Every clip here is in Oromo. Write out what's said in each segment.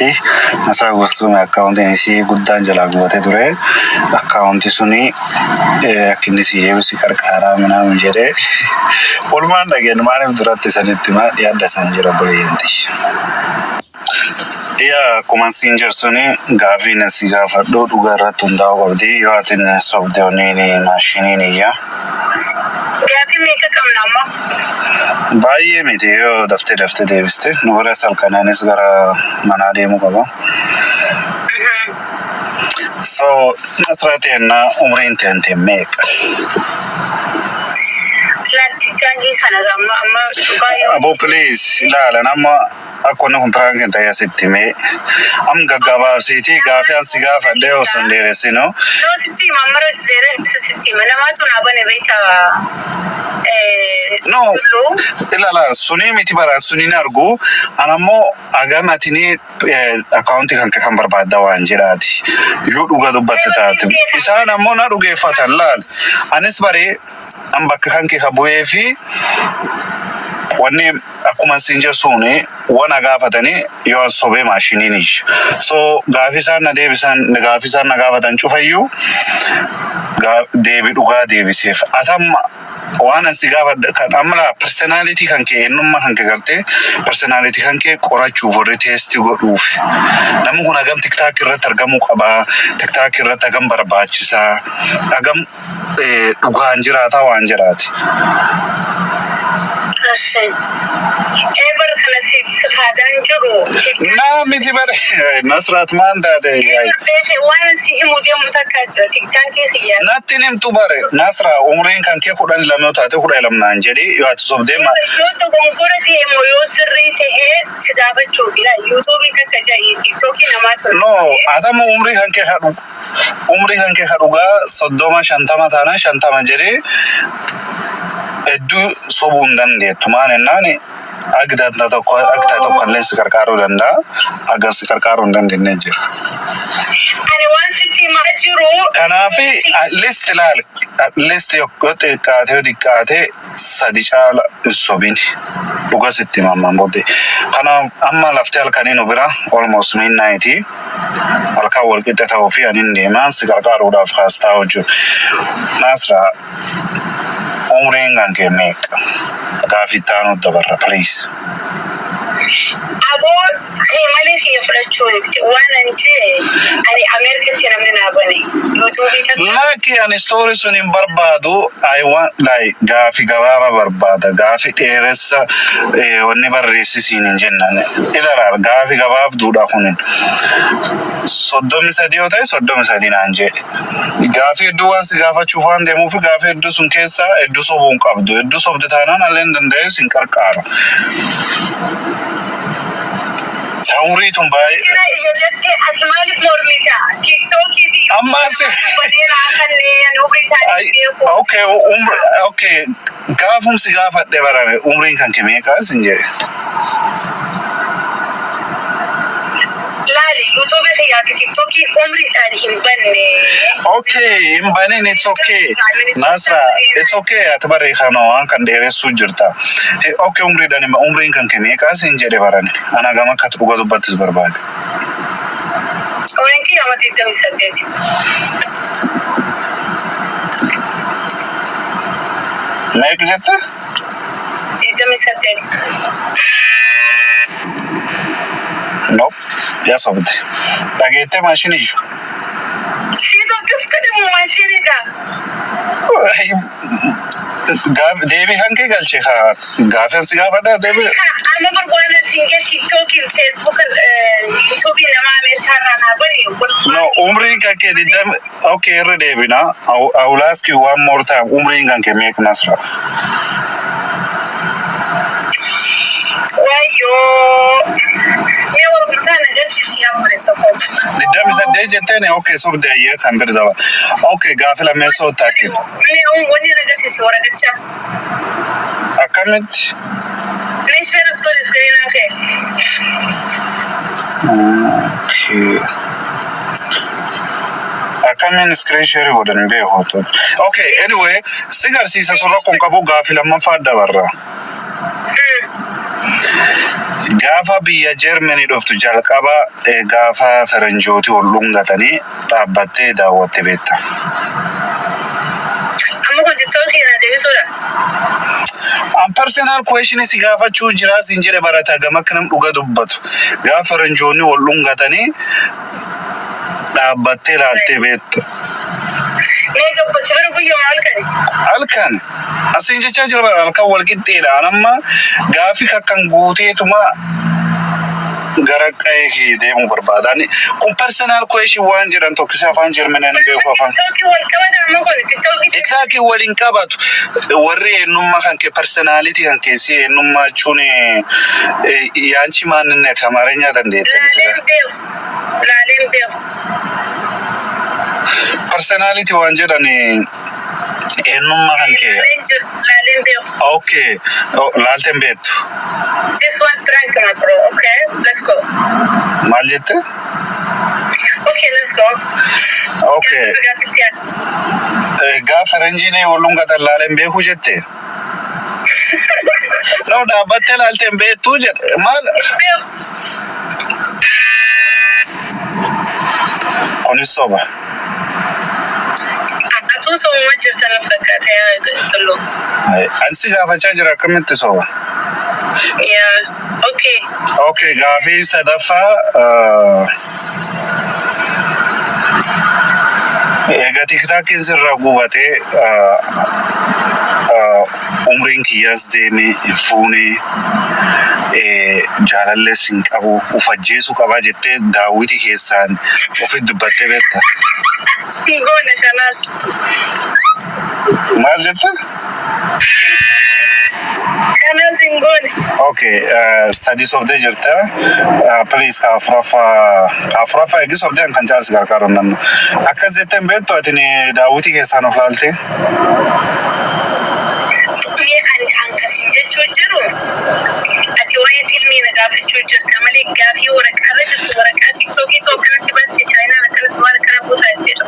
irratti Nasraan gursum akkaawuntiin isii guddaan jalaa guutee ture. Akkaawuntii suni akkinni si deebisi qarqaaraa minaamin jedhee walumaan dhageen maaliif duratti sanitti yaadda san jira buleeyyanti. Ya kumansinger suni gaafii nasi gaafadhu dhugaa irratti hundaa'uu qabdi yoo atin sobdeewniin maashiniin iyya. Gaafii meeqa qabna amma? Baay'ee miti yoo daftee deebiste nu bira salkanaanis gara manaa deemuu qaba. So Nasraatiin umriin teente meeqa? Laalti jaangii kana amma dhugaa Abo please ilaala nama akkonna kun pirank hin ta'e asitti mee am gaggabaabsiitii gaafii ansi gaafadhee osoo hin dheeressinu. No sitti mamara zeere sitti namaatu naabane beeka. No ilaala suni miti baraan suniin argu anammoo agamatini akkaawuntii kan barbaadda waan jedhaati yoo dhuga dubbatte taate isaan ammoo na dhugeeffatan laal anis baree an bakka kan kee bu'ee fi wanni akkuma sinja suni wana gaafatanii yoo sobee maashiniin so gaafii isaan na deebisan gaafii isaan na gaafatan cufayyuu deebi dhugaa deebiseef atamma waan ansi gaafadha kan amala personality kan kee eenyummaa kan kee gartee personality kan kee qorachuuf warri teestii godhuuf namni kun hagam tiktaak irratti argamuu qaba tiktaak irratti hagam barbaachisaa hagam dhugaan jiraataa waan jedhaati. Ever kana sifaadaan jiru. Naa miti bare Nasraat maan taate. Waan si himu deemu takka jira tiktaakii xiyyaa. Natti nimtu bare Nasraa umriin kan kee 12 taate 12 jedhi yoo ati sobdee ma. Yoo dogongora deemu yoo sirrii ta'ee si gaafachuuf yuutuubii kakka jahi tiktookii namaa ture. No atamu umrii kan kee hadugaa 30 taana 50 jedhi. Eddu sobuun dandeettu maan ennaani agdaata tokkollee si qarqaaruu danda'a agar si qarqaaruu hin dandeenye jira. Ani waan sitti himaa jiru. Kanaafi at least yoo xiqqaatee sadi caala hin sobin dhuga sitti himaman booddee. Kanaaf amma laftee halkanii nu bira almost midnight halkan walqixa ta'uu fi anin deemaan si qarqaaruudhaaf kaastaa hojjetu. Nasraa umriin kan kee meeqa? Gaafii taanuu dabarra please. Aboo malee xiyya fudhachuun waan ani Ameerikatti namni naabane yuutuubii kan. Laki ani story sun hin barbaadu I want like gaafii gabaabaa barbaada gaafii dheeressa wanni barreessisiin hin jennan ilaalaal gaafii gabaabduudha kunin 33 yoo ta'e 33 naan jedhe gaafii hedduu waan si gaafachuuf waan deemuuf gaafii hedduu sun keessaa hedduu sobuun qabdu hedduu sobde taanaan alleen danda'ee sin qarqaara. Umrii tun baay'ee. Jira iyyatee ati maaliif mormita? TikTokii fi ammaas. Okay. Gaafumsi gaafadhe barane umriin kan kee meeqa sin jedhe. Laali yuutuubii fi yaaki TikTokii umriidhaan hin banne. Okay, hin banin it's okay. Nasra, it's okay ati baree kana waan kan dheeressuu jirta. Okay umriin kan kee meeqa sin jedhe barane ana gama akka dhuga dubbattis barbaade. Umriin kiyya amati 28. Meeqa jette? 28. Nope. Ya sobde. Dhageettee maashinii iyyuu. Siito akkas kadhamu maashiniidha. Deebii hankee galchee gaafeen si gaafadhaa deebii. Amma barbaada siinqee TikTokii fi Facebook yuutuubii nama Ameerikaa kanaa bani. No umriin kan kee diddam okay irra deebina. I will ask you one more time umriin kan kee meeqa Nasra? Wayyoo. Diddam isa dee jetteeni okay sobdee ayyee kan bira daba. Okay gaafi lamee soo taakin. Wanni agarsiisu waraqachaa. Akkamitti? Meeshaan as godhes gadi naafee. Okay. Akkamiin screen share godhan beeku. Okay anyway si garsiisa surra kun qabu gaafi lammaffaa dabarra. Gaafa biyya Germany dhuftu jalqaba gaafa faranjooti wal dhungatanii dhaabbattee daawwatte beekta. Amma kun TikTokii na deebisuudha. An personal question si gaafachuu jira sin jedhe barataa gama akka nam dhuga dubbatu. Gaafa faranjoonni wal dhungatanii dhaabbattee ilaaltee beekta. Mee gabba sibira guyyaa halkani. Halkan asin jecha jira halkan wal qixxeedha. Anamma gaafi kakkan guuteetuma gara qe'ee deemu barbaadani. Kun personal question waan jedhan tokko afaan Germaniin beeku afaan. TikTokii wal qabata amma kun TikTokii. TikTokii waliin qabatu. Warri eenyummaa kan kee personality kan keessi eenyummaa jechuun yaanchi maanninnet Amaarenya dandeettii. Laaleen beeku. Personality waan jedhani eenyummaa kan kee. Laaleen beeku. Okay. Laalteen beektu. This one prank my bro. Okay, let's go. Maal jette? Okay, let's go. Okay. Gaafa faranjiin wal dhungatan laaleen beeku jette? No, dhaabbattee laalteen beektuu jedhe. Maal? Kunis soba. Atuun sobuma jirtan fakkaata yaa tullu. Ansi gaafachaa jira akkamitti soba? Yeah, okay. Okay, gaafii sadaffaa egaa tiktaakiin sirraa gubatee umriin kiyyaas deemee hin fuune jaalallees hin qabu uf ajjeesuu qabaa jettee daawwitii keessaan ofitti dubbattee beekta. Goona kanaas. Maal jette? Kanaas hin goone. Okay, sadii sobdee jirta. Please kaafuraffaa eegi sobdeen kan caalsi gargaaru nannu. Akkas jetteen beektu atin daawwitii keessaan of laaltee? An kasin jechuun jiru ati waa'ee filmii na gaafachuu jirta malee gaafii waraqaarra jirtu waraqaa TikTokii ta'uu kanatti baastee chaayinaan akkanatti waan akkana buusaa jetteedha.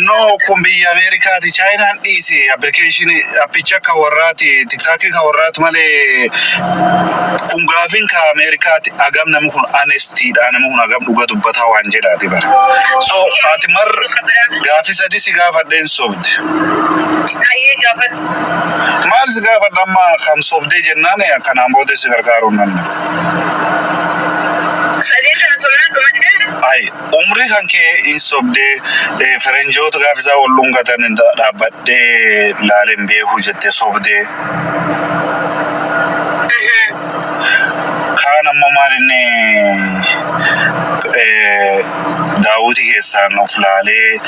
No, kun biyya Ameerikaati. Chaayinaan dhiisi appilikeeshinii appicha kan warraati tiktaakii kan warraati malee kun gaafiin kan Ameerikaati. Agam namni kun anestiidha. Namni kun agam dhuga dubbataa waan jedhaati bara. So ati mar gaafii sadii si gaafadheen sobdi. Ayyee gaafadhu. Maal si gaafadha amma kan sobdee jennaan kanaan booda si gargaaruu nan. Sadii sana solaan dhumatee? Ay, umri kan kee hin sobdee faranjoota gaafisaa wal dhungatan dhaabbadhee laaleen beekuu jettee sobdee. Kaan ammoo maal inni daawwitii keessaan of laalee